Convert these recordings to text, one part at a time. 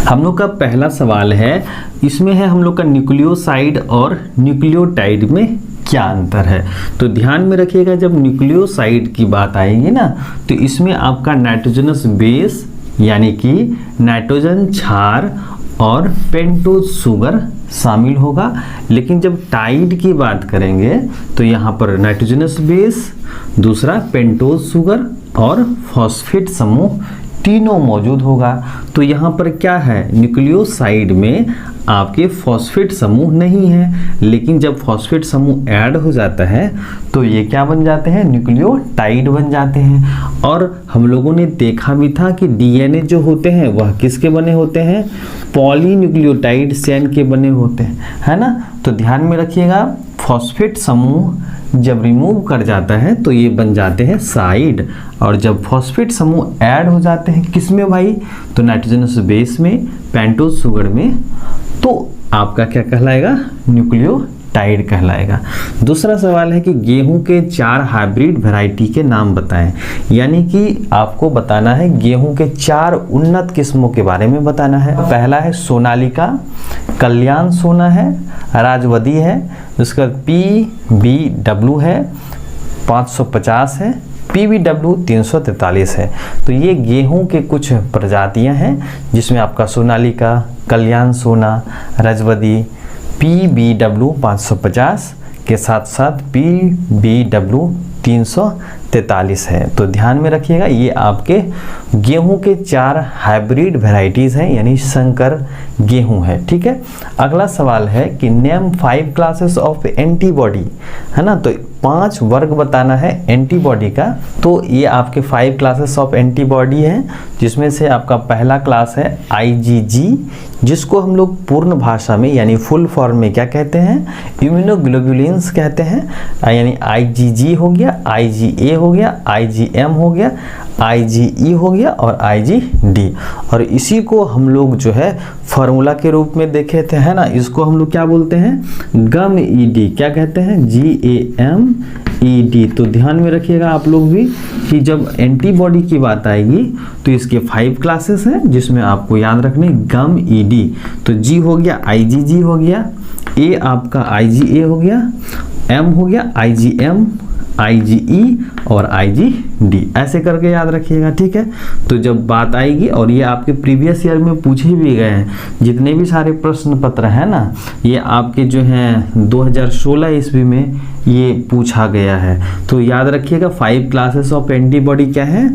हम लोग का पहला सवाल है, इसमें है हम लोग का न्यूक्लियोसाइड और न्यूक्लियोटाइड में क्या अंतर है। तो ध्यान में रखिएगा, जब न्यूक्लियोसाइड की बात आएगी ना तो इसमें आपका नाइट्रोजनस बेस यानी कि नाइट्रोजन क्षार और पेंटोज शुगर शामिल होगा। लेकिन जब टाइड की बात करेंगे तो यहाँ पर नाइट्रोजनस बेस, दूसरा पेंटोज शुगर और फॉस्फेट समूह तीनों मौजूद होगा। तो यहाँ पर क्या है, न्यूक्लियोसाइड में आपके फॉस्फेट समूह नहीं है, लेकिन जब फॉस्फेट समूह ऐड हो जाता है तो ये क्या बन जाते हैं, न्यूक्लियोटाइड बन जाते हैं। और हम लोगों ने देखा भी था कि डीएनए जो होते हैं वह किसके बने होते हैं, पॉलीन्यूक्लियोटाइड चेन के बने होते हैं, है ना। तो ध्यान में रखिएगा, फॉस्फेट समूह जब रिमूव कर जाता है तो ये बन जाते हैं साइड, और जब फॉस्फेट समूह ऐड हो जाते हैं किसमें भाई, तो नाइट्रोजनस बेस में, पेंटोज शुगर में, तो आपका क्या कहलाएगा, न्यूक्लियोटाइड कहलाएगा। दूसरा सवाल है कि गेहूं के 4 हाइब्रिड वैरायटी के नाम बताएं। यानी कि आपको बताना है गेहूं के 4 उन्नत किस्मों के बारे में बताना है। पहला है सोनालिका, कल्याण सोना है, राजवदी है, उसका PBW है 550 है, PBW 343 है। तो ये गेहूं के कुछ प्रजातियां हैं जिसमें आपका सोनालिका, कल्याण सोना, राजवदी, PBW 550 के साथ साथ PBW 343 है। तो ध्यान में रखिएगा, ये आपके गेहूं के 4 हाइब्रिड वैरायटीज हैं, यानी संकर गेहूं है। ठीक है, अगला सवाल है कि नेम 5 क्लासेस ऑफ एंटीबॉडी, है ना। तो 5 वर्ग बताना है एंटीबॉडी का। तो ये आपके 5 क्लासेस ऑफ एंटीबॉडी हैं, जिसमें से आपका पहला क्लास है IgG, जिसको हम लोग पूर्ण भाषा में यानी फुल फॉर्म में क्या कहते हैं, इम्यूनोग्लोबुलिन्स कहते हैं। यानी IgG हो गया, IgA हो गया, IgM हो गया, IgE हो गया और IgD। और इसी को हम लोग जो है फार्मूला के रूप में देखे थे, है ना। इसको हम लोग क्या बोलते हैं, GAMED, क्या कहते हैं, GAMED। तो ध्यान में रखिएगा आप लोग भी कि जब एंटीबॉडी की बात आएगी तो इसके 5 क्लासेस हैं, जिसमें आपको याद रखने GAMED। तो G हो गया, IgG हो गया, A आपका IgA हो गया, M हो गया IgM, IgE और IgD, ऐसे करके याद रखिएगा। ठीक है, तो जब बात आएगी, और ये आपके प्रीवियस ईयर में पूछे भी गए हैं, जितने भी सारे प्रश्न पत्र हैं ना, ये आपके जो हैं 2016 ईस्वी में ये पूछा गया है। तो याद रखिएगा 5 क्लासेस ऑफ एंटीबॉडी क्या है,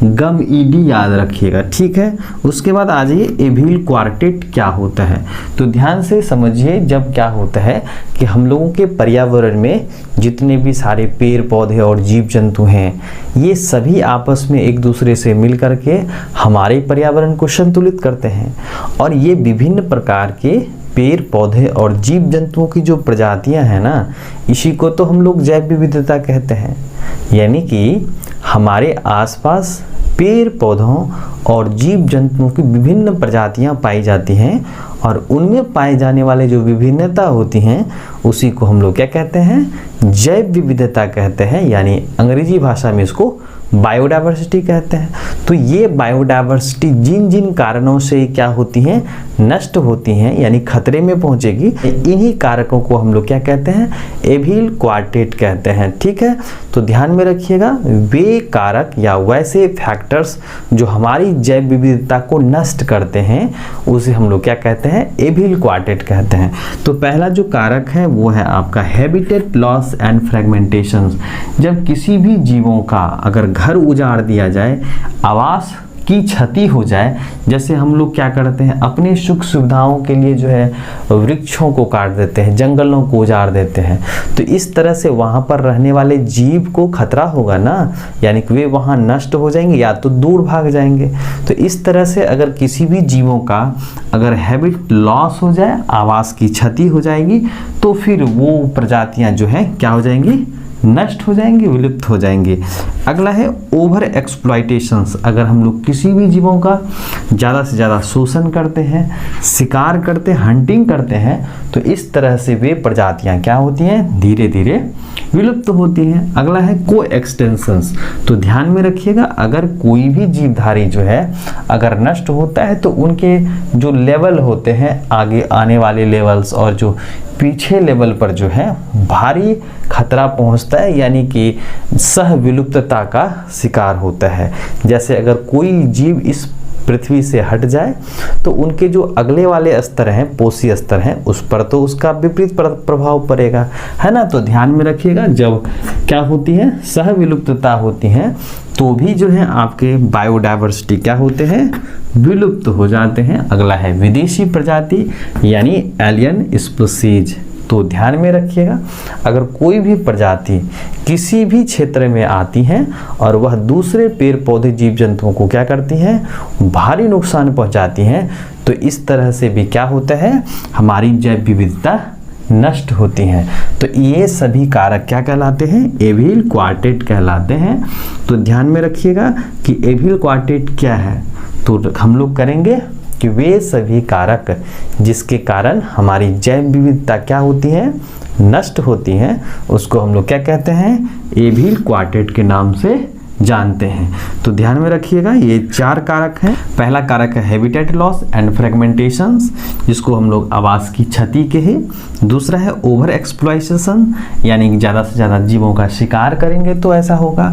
GAMED याद रखिएगा। ठीक है, उसके बाद आ जाइए एविल क्वार्टेट क्या होता है। तो ध्यान से समझिए, जब क्या होता है कि हम लोगों के पर्यावरण में जितने भी सारे पेड़ पौधे और जीव जंतु हैं, ये सभी आपस में एक दूसरे से मिल करके हमारे पर्यावरण को संतुलित करते हैं। और ये विभिन्न प्रकार के पेड़ पौधे और जीव जंतुओं की जो प्रजातियां हैं ना, इसी को तो हम लोग जैव विविधता कहते हैं। यानी कि हमारे आसपास पेड़ पौधों और जीव जंतुओं की विभिन्न प्रजातियां पाई जाती हैं, और उनमें पाए जाने वाले जो विभिन्नता होती हैं उसी को हम लोग क्या कहते हैं, जैव विविधता कहते हैं। यानी अंग्रेजी भाषा में इसको बायोडाइवर्सिटी कहते हैं। तो ये बायोडाइवर्सिटी जिन जिन कारणों से क्या होती हैं, नष्ट होती हैं, यानी खतरे में पहुंचेगी, इन्हीं कारकों को हम लोग क्या कहते हैं, एविल क्वार्टेट कहते हैं। ठीक है, तो ध्यान में रखिएगा, वे कारक या वैसे फैक्टर्स जो हमारी जैव विविधता को नष्ट करते हैं उसे हम लोग क्या कहते हैं, एविल क्वार्टेट कहते हैं। तो पहला जो कारक है वो है आपका हैबिटेट लॉस एंड फ्रेगमेंटेशन। जब किसी भी जीवों का अगर घर उजाड़ दिया जाए, आवास की क्षति हो जाए, जैसे हम लोग क्या करते हैं, अपने सुख सुविधाओं के लिए जो है वृक्षों को काट देते हैं, जंगलों को उजाड़ देते हैं, तो इस तरह से वहाँ पर रहने वाले जीव को खतरा होगा ना, यानी कि वे वहाँ नष्ट हो जाएंगे या तो दूर भाग जाएंगे। तो इस तरह से अगर किसी भी जीवों का अगर हैबिट लॉस हो जाए, आवास की क्षति हो जाएगी, तो फिर वो प्रजातियाँ जो हैं क्या हो जाएंगी, नष्ट हो जाएंगे, विलुप्त हो जाएंगे। अगला है ओवर एक्सप्लॉयटेशंस। अगर हम लोग किसी भी जीवों का ज़्यादा से ज़्यादा शोषण करते हैं, शिकार करते हैं, हंटिंग करते हैं, तो इस तरह से वे प्रजातियां क्या होती हैं, धीरे धीरे विलुप्त होती हैं। अगला है को एक्सटेंशंस। तो ध्यान में रखिएगा, अगर कोई भी जीवधारी जो है अगर नष्ट होता है तो उनके जो लेवल होते हैं, आगे आने वाले लेवल्स और जो पीछे लेवल पर जो है भारी खतरा पहुंचता है, यानी कि सह विलुप्तता का शिकार होता है। जैसे अगर कोई जीव इस पृथ्वी से हट जाए तो उनके जो अगले वाले स्तर हैं, पोषी स्तर हैं, उस पर तो उसका विपरीत प्रभाव पड़ेगा, है ना। तो ध्यान में रखिएगा, जब क्या होती है, सह विलुप्तता होती है, तो भी जो है आपके बायोडायवर्सिटी क्या होते हैं, विलुप्त हो जाते हैं। अगला है विदेशी प्रजाति यानी एलियन स्पीशीज। तो ध्यान में रखिएगा, अगर कोई भी प्रजाति किसी भी क्षेत्र में आती है और वह दूसरे पेड़ पौधे जीव जंतुओं को क्या करती हैं, भारी नुकसान पहुंचाती हैं, तो इस तरह से भी क्या होता है, हमारी जैव विविधता नष्ट होती हैं। तो ये सभी कारक क्या कहलाते हैं, एविल क्वार्टेट कहलाते हैं। तो ध्यान में रखिएगा कि एविल क्वार्टेट क्या है, तो हम लोग करेंगे कि वे सभी कारक जिसके कारण हमारी जैव विविधता क्या होती है, नष्ट होती हैं, उसको हम लोग क्या कहते हैं, एविल क्वार्टेट के नाम से जानते हैं। तो ध्यान में रखिएगा, ये 4 कारक हैं। पहला कारक है हैबिटेट लॉस एंड फ्रेगमेंटेशंस, जिसको हम लोग आवास की क्षति कहे। दूसरा है ओवर एक्सप्लॉयटेशन, यानी कि ज़्यादा से ज़्यादा जीवों का शिकार करेंगे तो ऐसा होगा।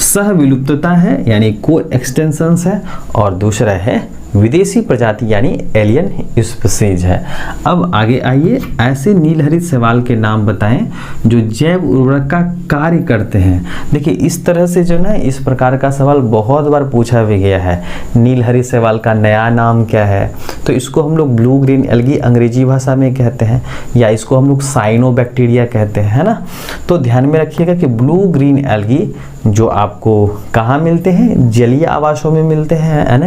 सह विलुप्तता है यानी को एक्सटेंशंस है। और दूसरा है विदेशी प्रजाति यानी एलियन स्पीशीज है। अब आगे आइए, ऐसे नीलहरित शैवाल के नाम बताएं जो जैव उर्वरक का कार्य करते हैं। देखिए इस तरह से जो ना, इस प्रकार का सवाल बहुत बार पूछा भी गया है। नीलहरित शैवाल का नया नाम क्या है, तो इसको हम लोग ब्लू ग्रीन एल्गी अंग्रेजी भाषा में कहते हैं, या इसको हम लोग साइनोबैक्टीरिया कहते हैं, है ना। तो ध्यान में रखिएगा कि ब्लू ग्रीन एल्गी जो आपको कहाँ मिलते हैं, जलीय आवासों में मिलते हैं, है ना,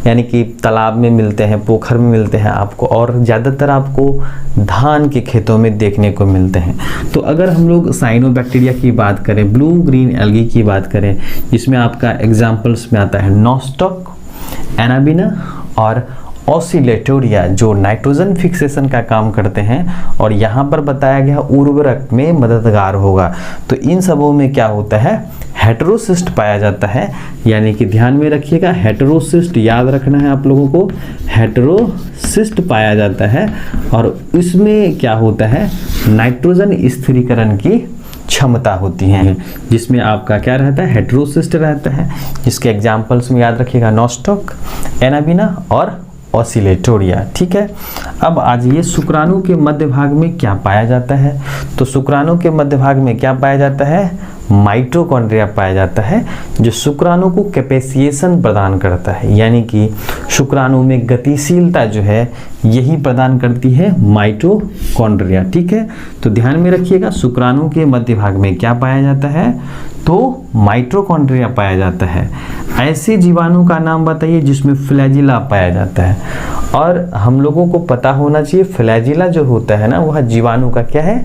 यानी कि तालाब में मिलते हैं, पोखर में मिलते हैं आपको, और ज़्यादातर आपको धान के खेतों में देखने को मिलते हैं। तो अगर हम लोग साइनोबैक्टीरिया की बात करें, ब्लू ग्रीन एल्गी की बात करें, जिसमें आपका एग्जाम्पल्स में आता है नॉस्टॉक, एनाबिना और ऑसिलेटोरिया, जो नाइट्रोजन फिक्सेशन का काम करते हैं और यहाँ पर बताया गया उर्वरक में मददगार होगा। तो इन सबों में क्या होता है, हेटेरोसिस्ट पाया जाता है, यानी कि ध्यान में रखिएगा, हेटेरोसिस्ट याद रखना है आप लोगों को, हेटेरोसिस्ट पाया जाता है। और इसमें क्या होता है, नाइट्रोजन स्थिरीकरण की क्षमता होती है, जिसमें आपका क्या रहता है, हेटेरोसिस्ट रहता है। जिसके एग्जाम्पल्स में याद रखिएगा नॉस्टॉक, एनाबिना और ऑसिलेटोरिया। ठीक है, अब आ जाइए शुक्राणु के मध्य भाग में क्या पाया जाता है। तो शुक्राणु के मध्य भाग में क्या पाया जाता है, माइटोकॉन्ड्रिया पाया जाता है, जो शुक्राणु को कैपेसिएशन प्रदान करता है, यानी कि शुक्राणु में गतिशीलता जो है यही प्रदान करती है माइटोकॉन्ड्रिया। ठीक है, तो ध्यान में रखिएगा, शुक्राणु के मध्य भाग में क्या पाया जाता है, तो माइटोकॉन्ड्रिया पाया जाता है। ऐसे जीवाणु का नाम बताइए जिसमें फ्लैजिला पाया जाता है। और हम लोगों को पता होना चाहिए, फ्लैजिला जो होता है ना, वह जीवाणु का क्या है,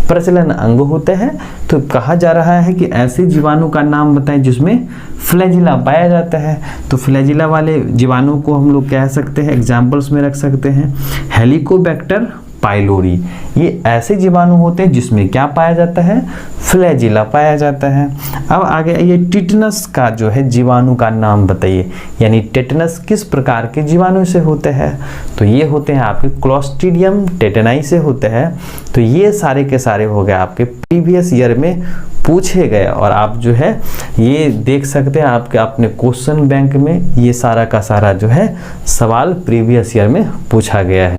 प्रजनन अंग होता है। तो कहा जा रहा है कि ऐसे जीवाणु का नाम बताएं जिसमें फ्लैजिला पाया जाता है। तो फ्लैजिला वाले जीवाणु को हम लोग कह सकते हैं, एग्जाम्पल्स में रख सकते हैं हेलिकोबैक्टर पाइलोरी। ये ऐसे जीवाणु होते हैं जिसमें क्या पाया जाता है, फ्लैजिला पाया जाता है। अब आगे ये टिटनस का जो है जीवाणु का नाम बताइए, यानी टिटनस किस प्रकार के जीवाणु से होते हैं। तो ये होते हैं आपके क्लोस्ट्रीडियम टेटनाई से होते हैं। तो ये सारे के सारे हो गए आपके प्रीवियस ईयर में पूछे गए, और आप जो है ये देख सकते हैं आपके अपने क्वेश्चन बैंक में ये सारा का सारा जो है सवाल प्रीवियस ईयर में पूछा गया है।